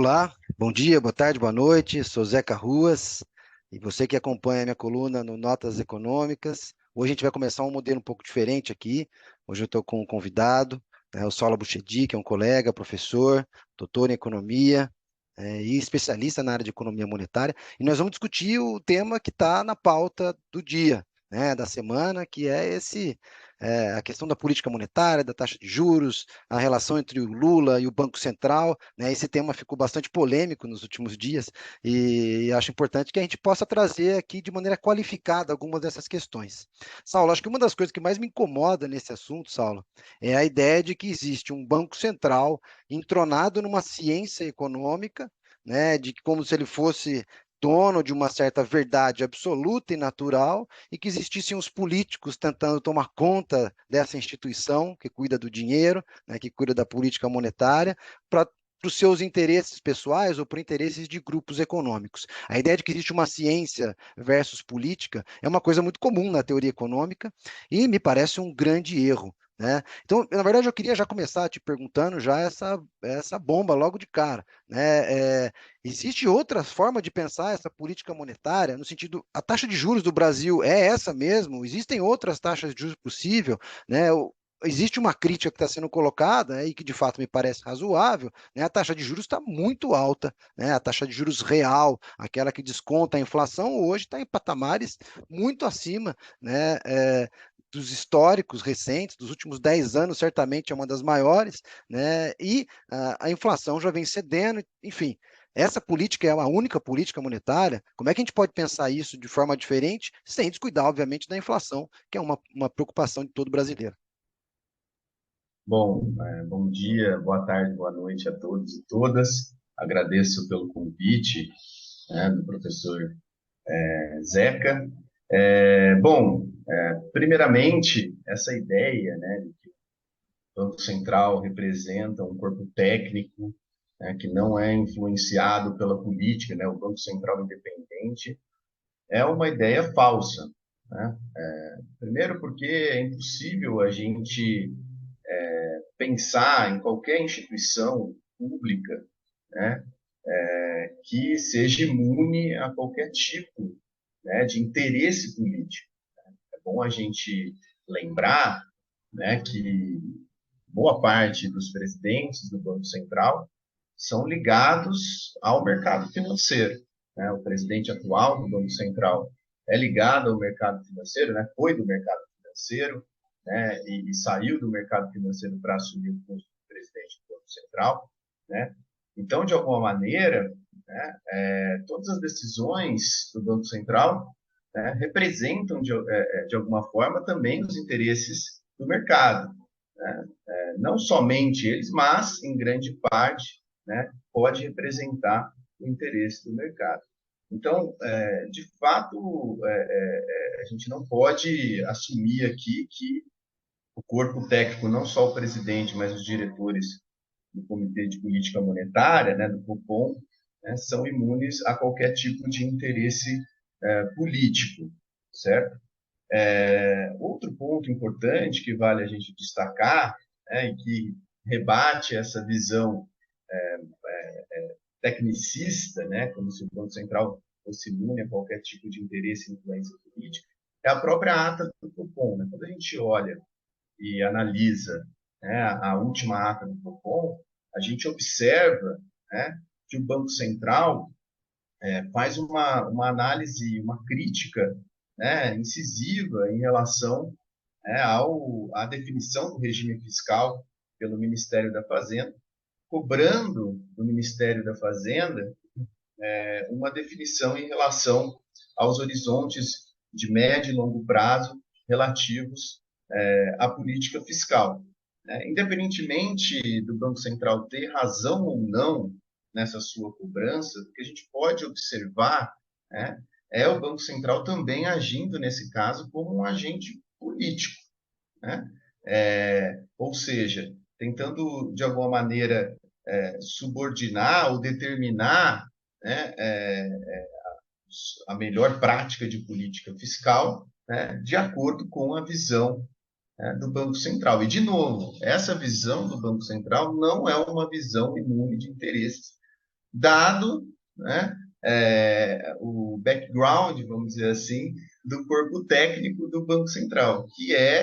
Olá, bom dia, boa tarde, boa noite. Sou Zeca Ruas e você que acompanha a minha coluna no Notas Econômicas. Hoje a gente vai começar um modelo um pouco diferente aqui. Hoje eu estou com um convidado, o Saulo Buchedi, que é um colega, professor, doutor em economia, e especialista na área de economia monetária. E nós vamos discutir o tema que está na pauta do dia, da semana, que é a questão da política monetária, da taxa de juros, a relação entre o Lula e o Banco Central, né? Esse tema ficou bastante polêmico nos últimos dias e acho importante que a gente possa trazer aqui de maneira qualificada algumas dessas questões. Saulo, acho que uma das coisas que mais me incomoda nesse assunto, Saulo, é a ideia de que existe um Banco Central entronado numa ciência econômica, né, de que como se ele fosse dono de uma certa verdade absoluta e natural, e que existissem os políticos tentando tomar conta dessa instituição que cuida do dinheiro, né, que cuida da política monetária, para os seus interesses pessoais ou por interesses de grupos econômicos. A ideia de que existe uma ciência versus política é uma coisa muito comum na teoria econômica e me parece um grande erro. Né? Então, na verdade, eu queria já começar te perguntando já essa bomba logo de cara. Existe outra forma de pensar essa política monetária, no sentido, a taxa de juros do Brasil é essa mesmo? Existem outras taxas de juros possíveis, né? Existe uma crítica que está sendo colocada, né, e que de fato me parece razoável, né? A taxa de juros está muito alta, né? A taxa de juros real, aquela que desconta a inflação, hoje está em patamares muito acima, né, dos históricos recentes, dos últimos 10 anos, certamente é uma das maiores, né? E a inflação já vem cedendo, enfim. Essa política é a única política monetária. Como é que a gente pode pensar isso de forma diferente, sem descuidar, obviamente, da inflação, que é uma preocupação de todo brasileiro? Bom, bom dia, boa tarde, boa noite a todos e todas. Agradeço pelo convite, do professor Zeca. Primeiramente, essa ideia, de que o Banco Central representa um corpo técnico, que não é influenciado pela política, o Banco Central independente, é uma ideia falsa. Né? Primeiro porque é impossível a gente pensar em qualquer instituição pública, né, que seja imune a qualquer tipo, de interesse político. É bom a gente lembrar, que boa parte dos presidentes do Banco Central são ligados ao mercado financeiro. Né? O presidente atual do Banco Central é ligado ao mercado financeiro, foi do mercado financeiro, e saiu do mercado financeiro para assumir o posto de presidente do Banco Central. Né? Então, de alguma maneira, todas as decisões do Banco Central, representam, de alguma forma, também os interesses do mercado. Né? Não somente eles, mas, em grande parte, pode representar o interesse do mercado. Então, de fato, a gente não pode assumir aqui que o corpo técnico, não só o presidente, mas os diretores do Comitê de Política Monetária, do Copom, são imunes a qualquer tipo de interesse político, certo? Outro ponto importante que vale a gente destacar, e que rebate essa visão tecnicista, como se o Banco Central fosse imune a qualquer tipo de interesse e influência política, é a própria ata do Copom. Né? Quando a gente olha e analisa, a última ata do Copom, a gente observa, que o Banco Central faz uma análise, uma crítica, incisiva em relação, à definição do regime fiscal pelo Ministério da Fazenda, cobrando do Ministério da Fazenda uma definição em relação aos horizontes de médio e longo prazo relativos à política fiscal. Independentemente do Banco Central ter razão ou não nessa sua cobrança, o que a gente pode observar é o Banco Central também agindo, nesse caso, como um agente político. Ou seja, tentando, de alguma maneira, subordinar ou determinar, né, a melhor prática de política fiscal, de acordo com a visão do Banco Central. E, de novo, essa visão do Banco Central não é uma visão imune de interesses, dado, né, o background, vamos dizer assim, do corpo técnico do Banco Central,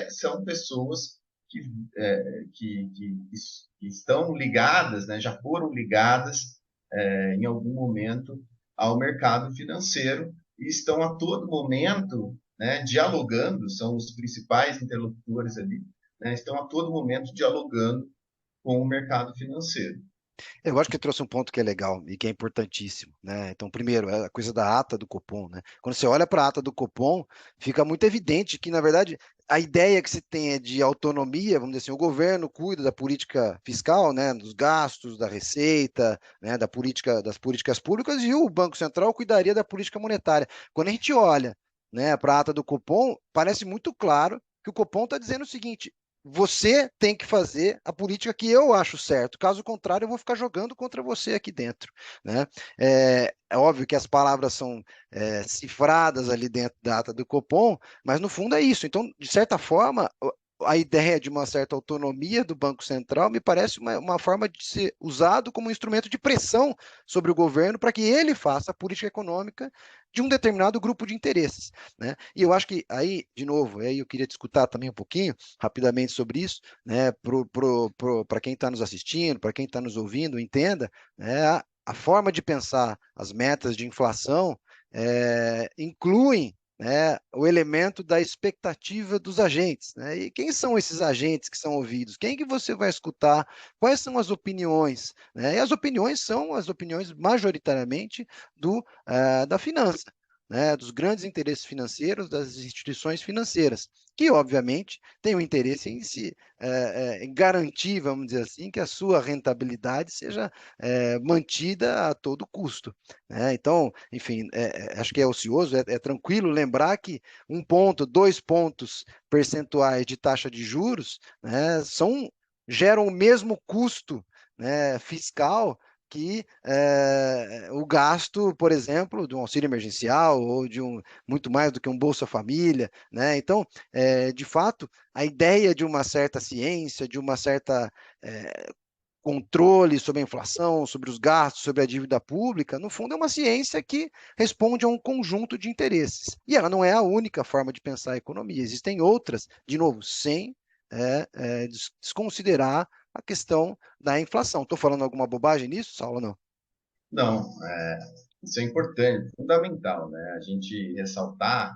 são pessoas que, que estão ligadas, né, já foram ligadas em algum momento ao mercado financeiro e estão a todo momento, né, dialogando, são os principais interlocutores ali, né, estão a todo momento dialogando com o mercado financeiro. Eu acho que trouxe um ponto que é legal e que é importantíssimo, né? Então, primeiro, é a coisa da ata do Copom, né? Quando você olha para a ata do Copom, fica muito evidente que, na verdade, a ideia que se tem é de autonomia, vamos dizer assim, o governo cuida da política fiscal, né, dos gastos, da receita, né, da política, das políticas públicas, e o Banco Central cuidaria da política monetária. Quando a gente olha, né, para a ata do Copom, parece muito claro que o Copom está dizendo o seguinte: você tem que fazer a política que eu acho certo. Caso contrário, eu vou ficar jogando contra você aqui dentro, né? É óbvio que as palavras são cifradas ali dentro da ata do Copom, mas no fundo é isso. Então, de certa forma, a ideia de uma certa autonomia do Banco Central me parece uma forma de ser usado como um instrumento de pressão sobre o governo para que ele faça a política econômica de um determinado grupo de interesses, né? E eu acho que aí, de novo, aí eu queria discutir também um pouquinho rapidamente sobre isso, né, para quem está nos assistindo, para quem está nos ouvindo, entenda, né, a forma de pensar as metas de inflação incluem, né, o elemento da expectativa dos agentes, né? E quem são esses agentes que são ouvidos? Quem que você vai escutar? Quais são as opiniões? Né? E as opiniões são as opiniões majoritariamente da finança, né? Dos grandes interesses financeiros, das instituições financeiras, que obviamente tem o interesse em se em garantir, vamos dizer assim, que a sua rentabilidade seja mantida a todo custo, né? Então, enfim, acho que é ocioso, é tranquilo lembrar que 1 ponto, 2 pontos percentuais de taxa de juros, né, geram o mesmo custo, né, fiscal que o gasto, por exemplo, de um auxílio emergencial ou de muito mais do que um Bolsa Família, né? Então, de fato, a ideia de uma certa ciência, de uma certa controle sobre a inflação, sobre os gastos, sobre a dívida pública, no fundo é uma ciência que responde a um conjunto de interesses. E ela não é a única forma de pensar a economia. Existem outras, de novo, sem desconsiderar a questão da inflação. Estou falando alguma bobagem nisso, Saulo? Não. Não, isso é importante, fundamental, né? A gente ressaltar,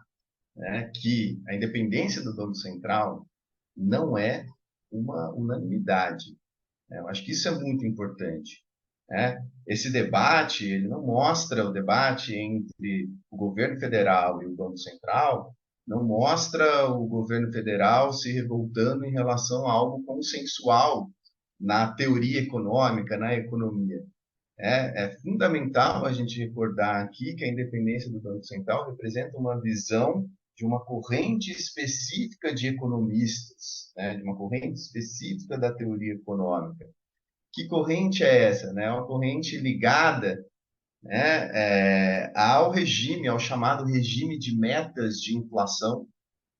né, que a independência do Banco Central não é uma unanimidade, né? Eu acho que isso é muito importante, né? Esse debate, ele não mostra o debate entre o governo federal e o Banco Central, não mostra o governo federal se revoltando em relação a algo consensual na teoria econômica, na economia. É fundamental a gente recordar aqui que a independência do Banco Central representa uma visão de uma corrente específica de economistas, né, de uma corrente específica da teoria econômica. Que corrente é essa? Né? É uma corrente ligada, né, ao regime, ao chamado regime de metas de inflação,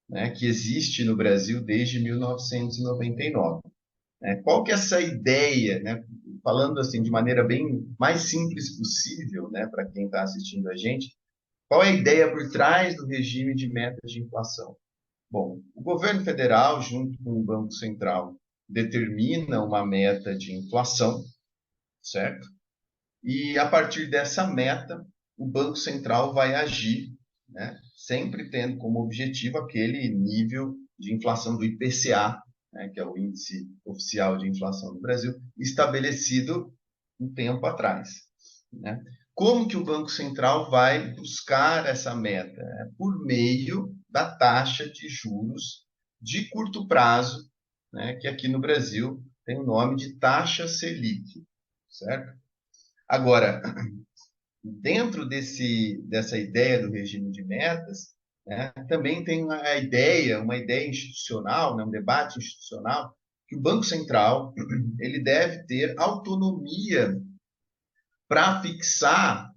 né, que existe no Brasil desde 1999. Qual que é essa ideia, né? Falando assim de maneira bem mais simples possível, né, para quem está assistindo a gente, qual é a ideia por trás do regime de metas de inflação? Bom, o governo federal, junto com o Banco Central, determina uma meta de inflação, certo? E a partir dessa meta, o Banco Central vai agir, né, sempre tendo como objetivo aquele nível de inflação do IPCA, né, que é o índice oficial de inflação do Brasil, estabelecido um tempo atrás, né? Como que o Banco Central vai buscar essa meta? É por meio da taxa de juros de curto prazo, né, que aqui no Brasil tem o nome de taxa Selic, certo? Agora, dentro dessa ideia do regime de metas, né, também tem uma ideia institucional, né, um debate institucional, que o Banco Central ele deve ter autonomia para fixar,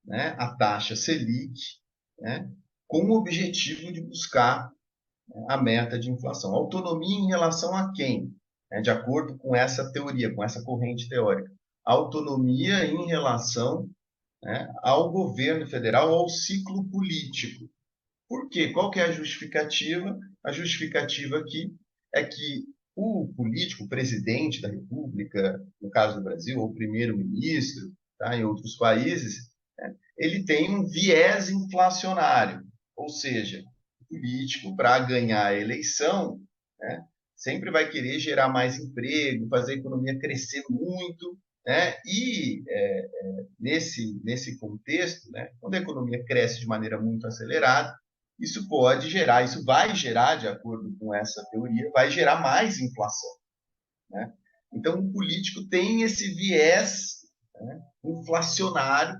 né, a taxa Selic, né, com o objetivo de buscar, né, a meta de inflação. Autonomia em relação a quem? De acordo com essa teoria, com essa corrente teórica. autonomia em relação, né, ao governo federal, ao ciclo político. Por quê? Qual que é a justificativa? A justificativa aqui é que o político, o presidente da República, no caso do Brasil, ou o primeiro-ministro, tá, em outros países, né, ele tem um viés inflacionário, ou seja, o político, para ganhar a eleição, né, sempre vai querer gerar mais emprego, fazer a economia crescer muito, né, e nesse contexto, né, quando a economia cresce de maneira muito acelerada, isso pode gerar, isso vai gerar, de acordo com essa teoria, vai gerar mais inflação, né? Então, o político tem esse viés, né, inflacionário,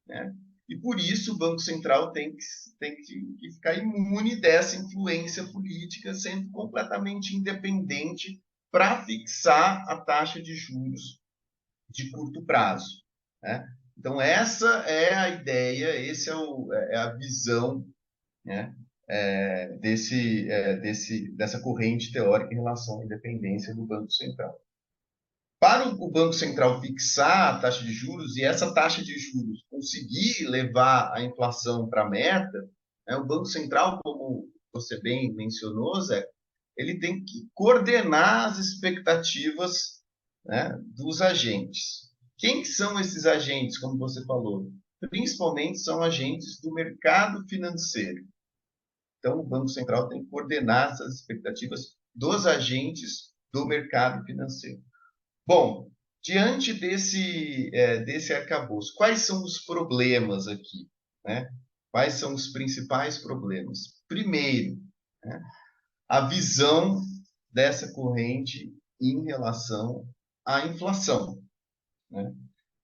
né? E por isso o Banco Central tem que ficar imune dessa influência política, sendo completamente independente para fixar a taxa de juros de curto prazo, né? Então, essa é a ideia, é a visão, né, dessa corrente teórica em relação à independência do Banco Central. Para o Banco Central fixar a taxa de juros e essa taxa de juros conseguir levar a inflação para a meta, né, o Banco Central, como você bem mencionou, Zé, ele tem que coordenar as expectativas, né, dos agentes. Quem são esses agentes, como você falou? Principalmente são agentes do mercado financeiro. Então, o Banco Central tem que coordenar essas expectativas dos agentes do mercado financeiro. Bom, diante desse arcabouço, quais são os problemas aqui, né? Quais são os principais problemas? Primeiro, né, a visão dessa corrente em relação à inflação, né?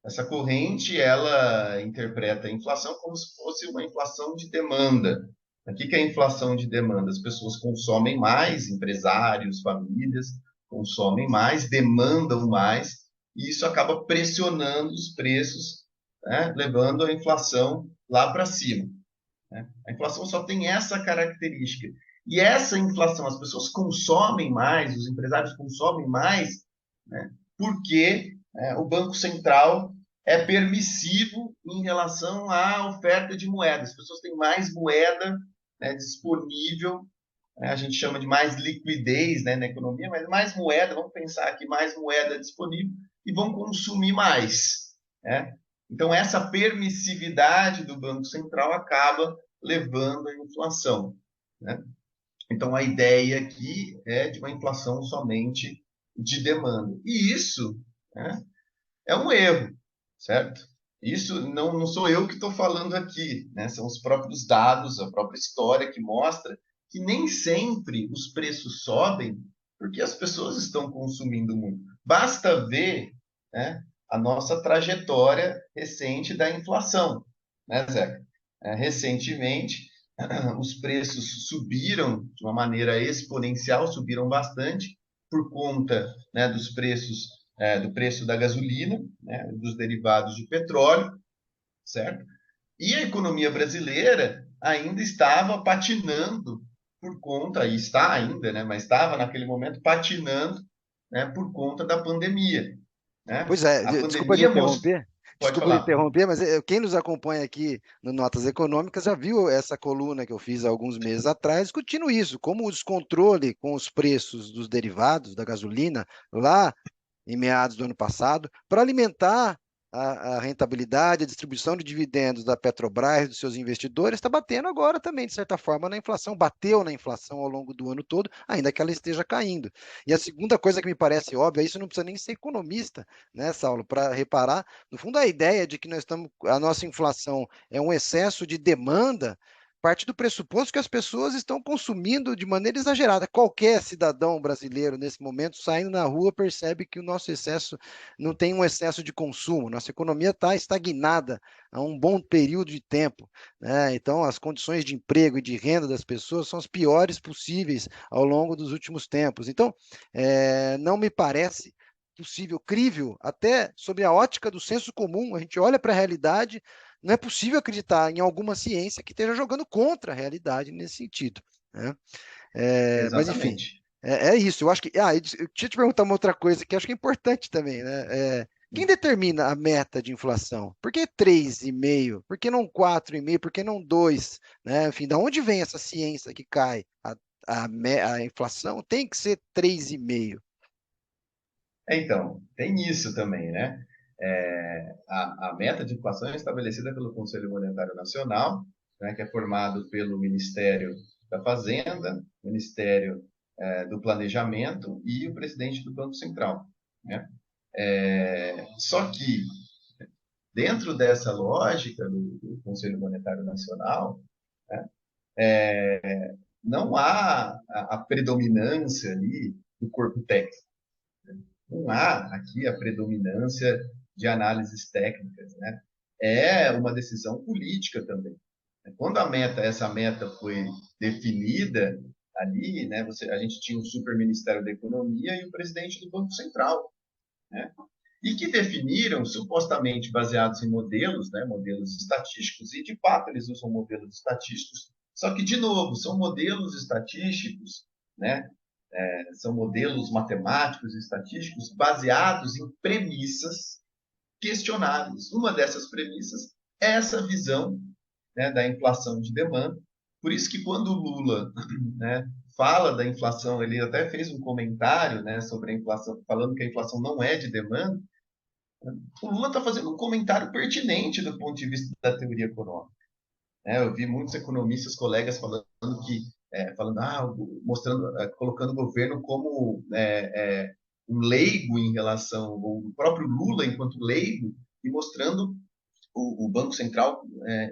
Essa corrente, ela interpreta a inflação como se fosse uma inflação de demanda. O que é a inflação de demanda? As pessoas consomem mais, empresários, famílias consomem mais, demandam mais, e isso acaba pressionando os preços, né, levando a inflação lá para cima, né? A inflação só tem essa característica. E essa inflação, as pessoas consomem mais, os empresários consomem mais, né, porque, o Banco Central é permissivo em relação à oferta de moeda. As pessoas têm mais moeda, né, disponível, né, a gente chama de mais liquidez, né, na economia, mas mais moeda, vamos pensar aqui, mais moeda disponível e vão consumir mais, né? Então, essa permissividade do Banco Central acaba levando à inflação, né? Então, a ideia aqui é de uma inflação somente de demanda. E isso, né, é um erro, certo? Isso não sou eu que estou falando aqui, né? São os próprios dados, a própria história que mostra que nem sempre os preços sobem porque as pessoas estão consumindo muito. Basta ver, né, a nossa trajetória recente da inflação, né, Zeca? Recentemente, os preços subiram de uma maneira exponencial, subiram bastante por conta, né, dos preços, do preço da gasolina, né, dos derivados de petróleo, certo? E a economia brasileira ainda estava patinando por conta, e está ainda, né, mas estava naquele momento patinando, né, por conta da pandemia, né? Pois é, A desculpa lhe pandemia mostrou... interromper, Pode desculpa lhe falar. interromper, mas quem nos acompanha aqui no Notas Econômicas já viu essa coluna que eu fiz há alguns meses atrás, discutindo isso, como o descontrole com os preços dos derivados da gasolina lá em meados do ano passado, para alimentar a rentabilidade, a distribuição de dividendos da Petrobras, dos seus investidores, está batendo agora também, de certa forma, na inflação, bateu na inflação ao longo do ano todo, ainda que ela esteja caindo. E a segunda coisa que me parece óbvia, isso não precisa nem ser economista, né, Saulo, para reparar, no fundo, a ideia de que a nossa inflação é um excesso de demanda, parte do pressuposto que as pessoas estão consumindo de maneira exagerada. Qualquer cidadão brasileiro, nesse momento, saindo na rua, percebe que o nosso excesso não tem um excesso de consumo. Nossa economia está estagnada há um bom período de tempo, né? Então, as condições de emprego e de renda das pessoas são as piores possíveis ao longo dos últimos tempos. Então, não me parece possível, crível, até sob a ótica do senso comum, a gente olha para a realidade, não é possível acreditar em alguma ciência que esteja jogando contra a realidade nesse sentido, né? Mas, enfim, Exatamente. é isso. Eu acho que. Eu tinha te perguntar uma outra coisa que acho que é importante também, né? Quem determina a meta de inflação? Por que 3,5? Por que não 4,5? Por que não 2? Né? Enfim, da onde vem essa ciência que cai? A inflação tem que ser 3,5. Então, tem isso também, né? A meta de inflação é estabelecida pelo Conselho Monetário Nacional, né, que é formado pelo Ministério da Fazenda, Ministério do Planejamento e o presidente do Banco Central, né? Só que, dentro dessa lógica do Conselho Monetário Nacional, né, não há a predominância ali do corpo técnico. Não há aqui a predominância de análises técnicas, né? É uma decisão política também. Quando essa meta foi definida ali, né, a gente tinha o Super Ministério da Economia e o presidente do Banco Central, né? E que definiram, supostamente baseados em modelos, né, modelos estatísticos, e de fato eles usam modelos estatísticos, só que, de novo, são modelos estatísticos, né, são modelos matemáticos e estatísticos baseados em premissas questionáveis. Uma dessas premissas é essa visão, né, da inflação de demanda. Por isso que quando o Lula, né, fala da inflação, ele até fez um comentário, né, sobre a inflação, falando que a inflação não é de demanda. O Lula está fazendo um comentário pertinente do ponto de vista da teoria econômica. Eu vi muitos economistas, colegas falando que, mostrando, colocando o governo como um leigo em relação, o próprio Lula enquanto leigo, e mostrando o Banco Central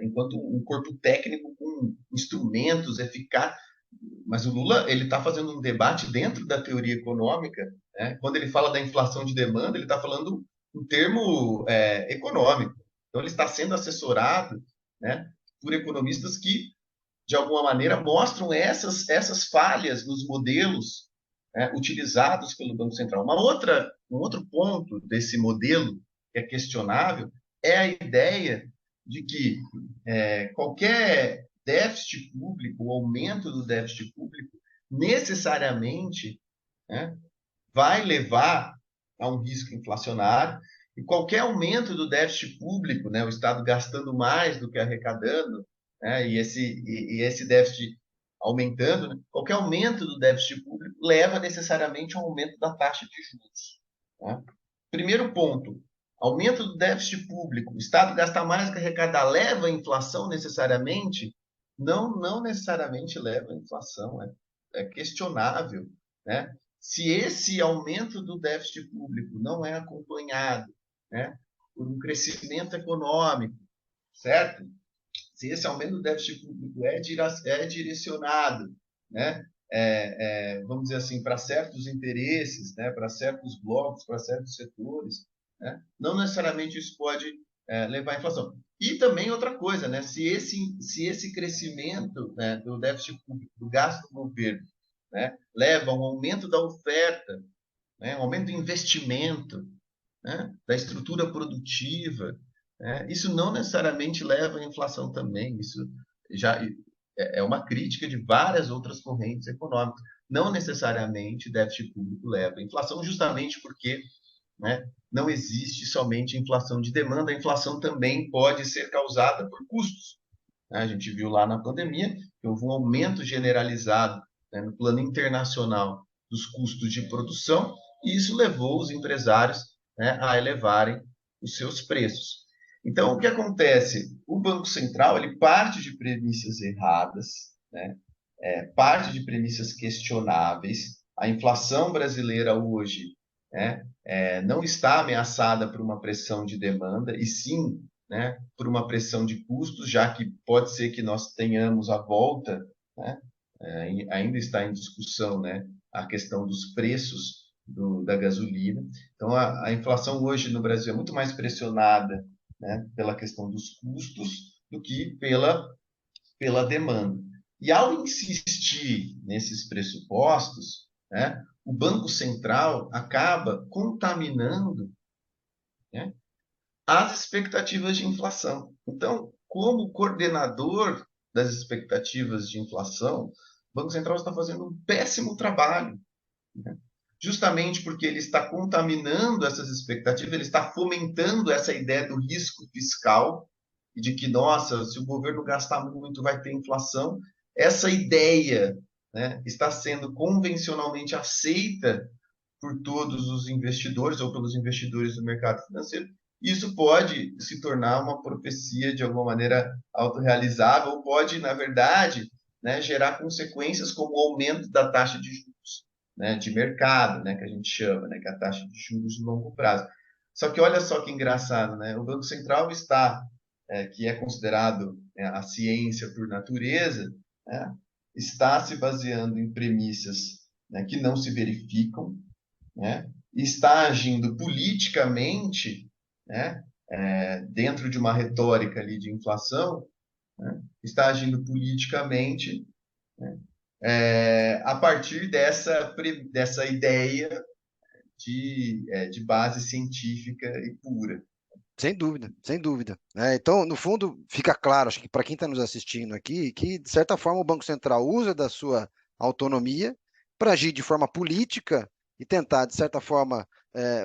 enquanto um corpo técnico com instrumentos eficazes. Mas o Lula ele está fazendo um debate dentro da teoria econômica, né? Quando ele fala da inflação de demanda, ele está falando um termo econômico. Então ele está sendo assessorado, né, por economistas que de alguma maneira mostram essas falhas nos modelos, né, utilizados pelo Banco Central. Um outro ponto desse modelo que é questionável é a ideia de que qualquer déficit público, o aumento do déficit público, necessariamente, né, vai levar a um risco inflacionário, e qualquer aumento do déficit público, né, o Estado gastando mais do que arrecadando, né, esse déficit aumentando, né, qualquer aumento do déficit público leva necessariamente a um aumento da taxa de juros. Né? Primeiro ponto, aumento do déficit público, o Estado gastar mais do que arrecadar, leva a inflação necessariamente? Não necessariamente leva a inflação, é questionável, né? Se esse aumento do déficit público não é acompanhado, né, por um crescimento econômico, certo? Se esse aumento do déficit público é direcionado, né, vamos dizer assim, para certos interesses, né, para certos blocos, para certos setores, né, não necessariamente isso pode levar à inflação. E também outra coisa, né, se esse crescimento, né, do déficit público, do gasto do governo, né, leva a um aumento da oferta, né, um aumento do investimento, né, da estrutura produtiva, né, isso não necessariamente leva à inflação também. Isso já é uma crítica de várias outras correntes econômicas. Não necessariamente déficit público leva à inflação, justamente porque, né, não existe somente inflação de demanda, a inflação também pode ser causada por custos. A gente viu lá na pandemia que houve um aumento generalizado, né, no plano internacional dos custos de produção, e isso levou os empresários, né, a elevarem os seus preços. Então, o que acontece? O Banco Central ele parte de premissas erradas, né, parte de premissas questionáveis. A inflação brasileira hoje, né, não está ameaçada por uma pressão de demanda, e sim, né, por uma pressão de custos, já que pode ser que nós tenhamos a volta, né, ainda está em discussão, né, a questão dos preços da gasolina. Então, a inflação hoje no Brasil é muito mais pressionada, né, pela questão dos custos do que pela demanda. E ao insistir nesses pressupostos, né, o Banco Central acaba contaminando, né, as expectativas de inflação. Então, como coordenador das expectativas de inflação, o Banco Central está fazendo um péssimo trabalho, né? justamente porque ele está contaminando essas expectativas, ele está fomentando essa ideia do risco fiscal e de que, nossa, se o governo gastar muito, vai ter inflação. Essa ideia, né, está sendo convencionalmente aceita por todos os investidores ou pelos investidores do mercado financeiro. Isso pode se tornar uma profecia de alguma maneira autorrealizável, ou pode, na verdade, né, gerar consequências como o aumento da taxa de juros, né, de mercado, né, que a gente chama, né, que é a taxa de juros de longo prazo. Só que olha só que engraçado, né? O Banco Central está, que é considerado a ciência por natureza, né, está se baseando em premissas, né, que não se verificam, né, está agindo politicamente, né, dentro de uma retórica ali de inflação, né, está agindo politicamente, né, a partir dessa ideia de base científica e pura. Sem dúvida, sem dúvida. Então, no fundo, fica claro, acho que para quem está nos assistindo aqui, que, de certa forma, o Banco Central usa da sua autonomia para agir de forma política e tentar, de certa forma,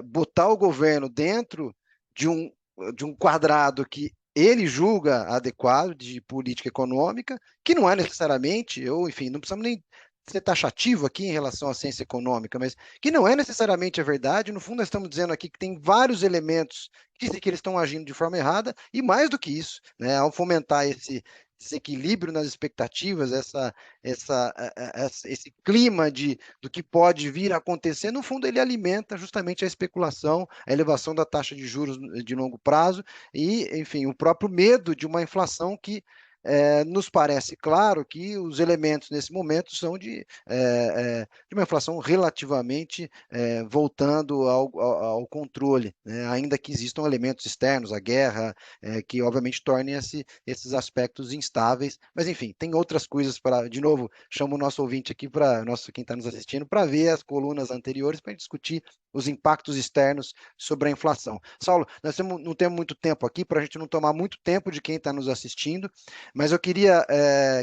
botar o governo dentro de um, de um quadrado que ele julga adequado de política econômica, que não é necessariamente, ou enfim, não precisamos nem ser taxativo aqui em relação à ciência econômica, mas que não é necessariamente a verdade. No fundo, nós estamos dizendo aqui que tem vários elementos dizem que eles estão agindo de forma errada, e mais do que isso, né, ao fomentar esse desequilíbrio nas expectativas, esse clima do que pode vir a acontecer, no fundo ele alimenta justamente a especulação, a elevação da taxa de juros de longo prazo e, enfim, o próprio medo de uma inflação que nos parece claro que os elementos nesse momento são de uma inflação relativamente voltando ao controle, né? Ainda que existam elementos externos, a guerra, que obviamente tornem esses aspectos instáveis, mas enfim, tem outras coisas para, de novo, chamo o nosso ouvinte aqui, para nosso quem está nos assistindo, para ver as colunas anteriores, para discutir os impactos externos sobre a inflação. Saulo, não temos muito tempo aqui, para a gente não tomar muito tempo de quem está nos assistindo, mas eu queria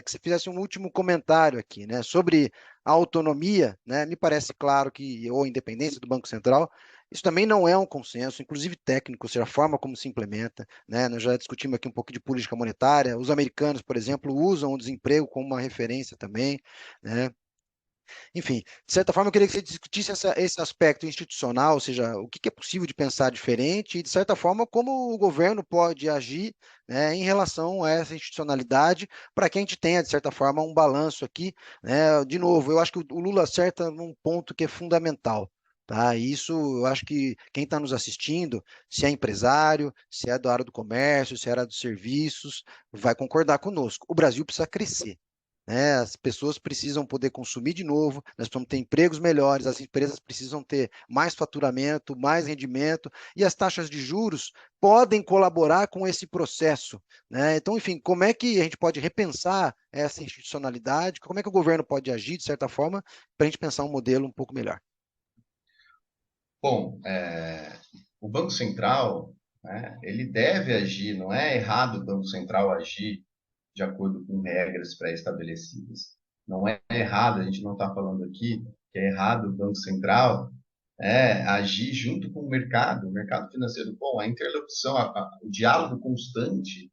que você fizesse um último comentário aqui, né, sobre a autonomia, né, me parece claro que, ou a independência do Banco Central, isso também não é um consenso, inclusive técnico, ou seja, a forma como se implementa, né, nós já discutimos aqui um pouco de política monetária, os americanos, por exemplo, usam o desemprego como uma referência também, né, enfim, de certa forma, eu queria que você discutisse esse aspecto institucional, ou seja, o que é possível de pensar diferente e, de certa forma, como o governo pode agir, né, em relação a essa institucionalidade, para que a gente tenha, de certa forma, um balanço aqui, né? De novo, eu acho que o Lula acerta num ponto que é fundamental. Tá? E isso, eu acho que quem está nos assistindo, se é empresário, se é da área do comércio, se é da área dos serviços, vai concordar conosco. O Brasil precisa crescer, né? As pessoas precisam poder consumir de novo, nós precisamos ter empregos melhores, as empresas precisam ter mais faturamento, mais rendimento, e as taxas de juros podem colaborar com esse processo, né? Então, enfim, como é que a gente pode repensar essa institucionalidade? Como é que o governo pode agir, de certa forma, para a gente pensar um modelo um pouco melhor? Bom, o Banco Central, né, ele deve agir, não é errado o Banco Central agir de acordo com regras pré-estabelecidas. Não é errado, a gente não está falando aqui que é errado o Banco Central agir junto com o mercado financeiro. Bom, a interlocução, o diálogo constante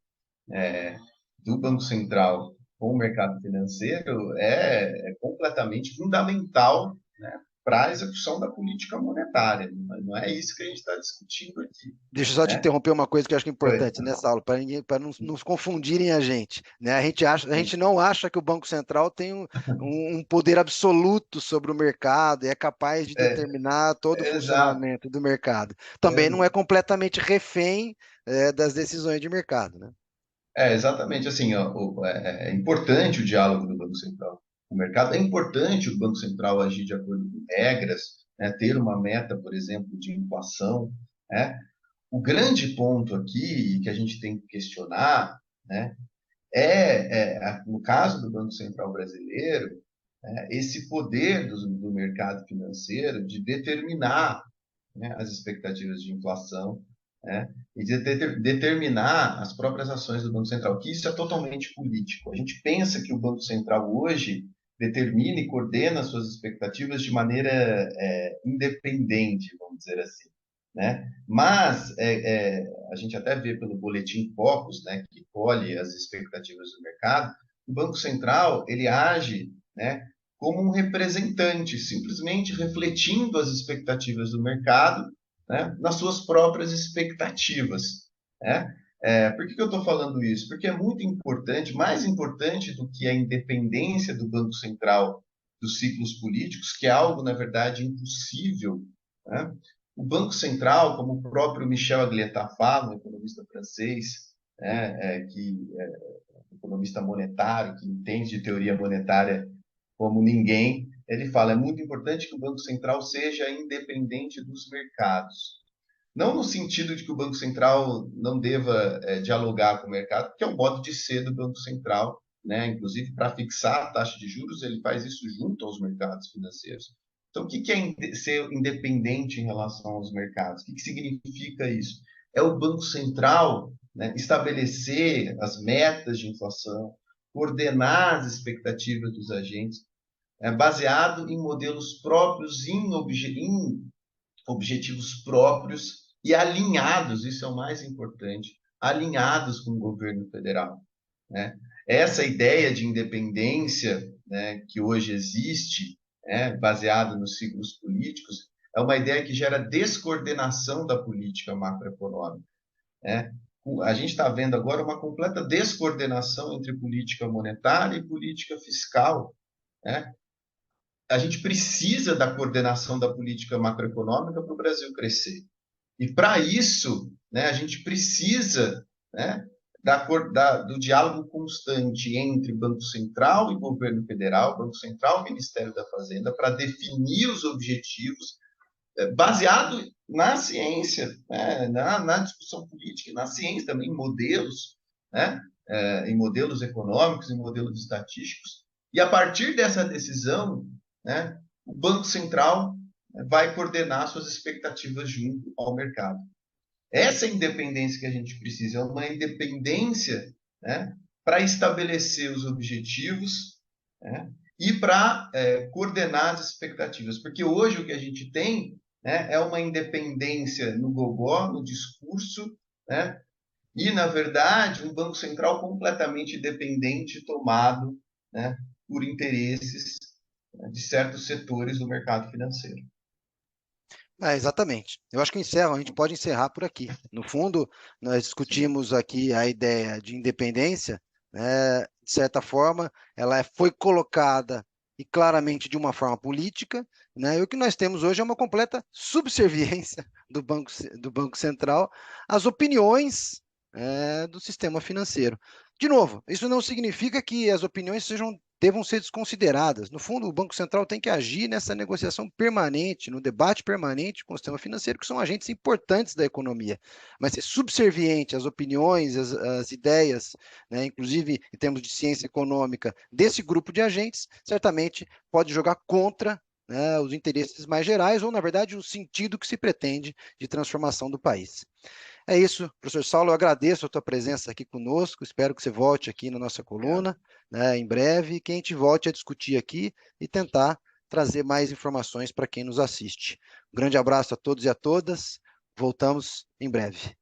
do Banco Central com o mercado financeiro é completamente fundamental, né, para a execução da política monetária. Não é isso que a gente está discutindo aqui, Deixa eu só te né? interromper uma coisa que eu acho Pois, importante nessa aula, para não nos confundirem a gente, né? A gente não acha que o Banco Central tem um poder absoluto sobre o mercado e é capaz de é, determinar todo o exato. funcionamento do mercado. Também não é completamente refém, das decisões de mercado, né? Exatamente assim, ó, é importante o diálogo do Banco Central. O mercado é importante o Banco Central agir de acordo com regras, né, ter uma meta, por exemplo, de inflação, né? O grande ponto aqui que a gente tem que questionar, né, no caso do Banco Central brasileiro, esse poder do mercado financeiro de determinar, né, as expectativas de inflação, né, e de determinar as próprias ações do Banco Central, que isso é totalmente político. A gente pensa que o Banco Central hoje determina e coordena suas expectativas de maneira independente, vamos dizer assim, né? Mas a gente até vê pelo boletim Focus, né, que colhe as expectativas do mercado, o Banco Central ele age, né, como um representante, simplesmente refletindo as expectativas do mercado, né, nas suas próprias expectativas, né? Por que eu estou falando isso? Porque é muito importante, mais importante do que a independência do Banco Central dos ciclos políticos, que é algo, na verdade, impossível, né? O Banco Central, como o próprio Michel Aglietta fala, um economista francês, economista monetário, que entende de teoria monetária como ninguém, ele fala, é muito importante que o Banco Central seja independente dos mercados. Não no sentido de que o Banco Central não deva dialogar com o mercado, que é um modo de ser do Banco Central, né? Inclusive para fixar a taxa de juros, ele faz isso junto aos mercados financeiros. Então, o que é ser independente em relação aos mercados? O que significa isso? É o Banco Central, né, estabelecer as metas de inflação, coordenar as expectativas dos agentes, baseado em modelos próprios, em objetivos próprios e alinhados, isso é o mais importante, alinhados com o governo federal, né? Essa ideia de independência, né, que hoje existe, baseada nos ciclos políticos, é uma ideia que gera descoordenação da política macroeconômica, né? A gente está vendo agora uma completa descoordenação entre política monetária e política fiscal, né? A gente precisa da coordenação da política macroeconômica para o Brasil crescer. E para isso, né, a gente precisa, né, do diálogo constante entre Banco Central e governo federal, Banco Central e Ministério da Fazenda, para definir os objetivos, baseado na ciência, né, na discussão política, na ciência também, em modelos, né, em modelos econômicos, em modelos estatísticos. E a partir dessa decisão, né, o Banco Central vai coordenar suas expectativas junto ao mercado. Essa independência que a gente precisa é uma independência, né, para estabelecer os objetivos, né, e para coordenar as expectativas. Porque hoje o que a gente tem, né, é uma independência no gogó, no discurso, né, e, na verdade, um Banco Central completamente dependente, tomado, né, por interesses, né, de certos setores do mercado financeiro. Exatamente. Eu acho que a gente pode encerrar por aqui. No fundo, nós Sim. discutimos aqui a ideia de independência, né? De certa forma, ela foi colocada e claramente de uma forma política, né? E o que nós temos hoje é uma completa subserviência do Banco Central às opiniões, do sistema financeiro. De novo, isso não significa que as opiniões devam ser desconsideradas. No fundo, o Banco Central tem que agir nessa negociação permanente, no debate permanente com o sistema financeiro, que são agentes importantes da economia. Mas ser subserviente às opiniões, às ideias, né, inclusive em termos de ciência econômica, desse grupo de agentes, certamente pode jogar contra, né, os interesses mais gerais, ou, na verdade, o sentido que se pretende de transformação do país. É isso, professor Saulo, eu agradeço a tua presença aqui conosco, espero que você volte aqui na nossa coluna, né, em breve, e que a gente volte a discutir aqui e tentar trazer mais informações para quem nos assiste. Um grande abraço a todos e a todas, voltamos em breve.